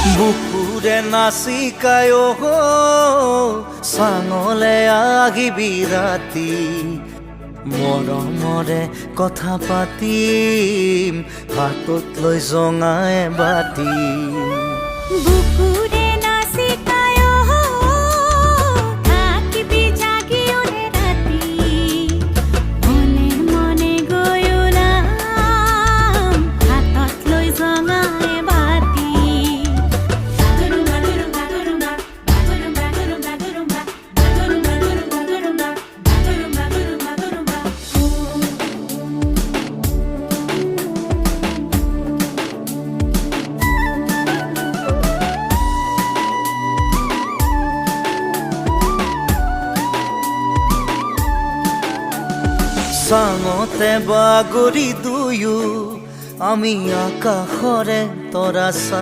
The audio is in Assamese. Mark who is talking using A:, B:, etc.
A: বুকুৰে নাচিকায় চাঙলে আহিবি ৰাতি মৰমৰে কথা পাতিম হাতত লৈ জঙাই বাতি
B: বুকুৰে নাচিকায় থাকিবি জাগি ওৰে ৰাতি মনে মনে গৈ ওলাম হাতত লৈ জঙাই বাতি
A: চাঙতে বাগৰি দুয়ো আমি আকাশৰে তৰা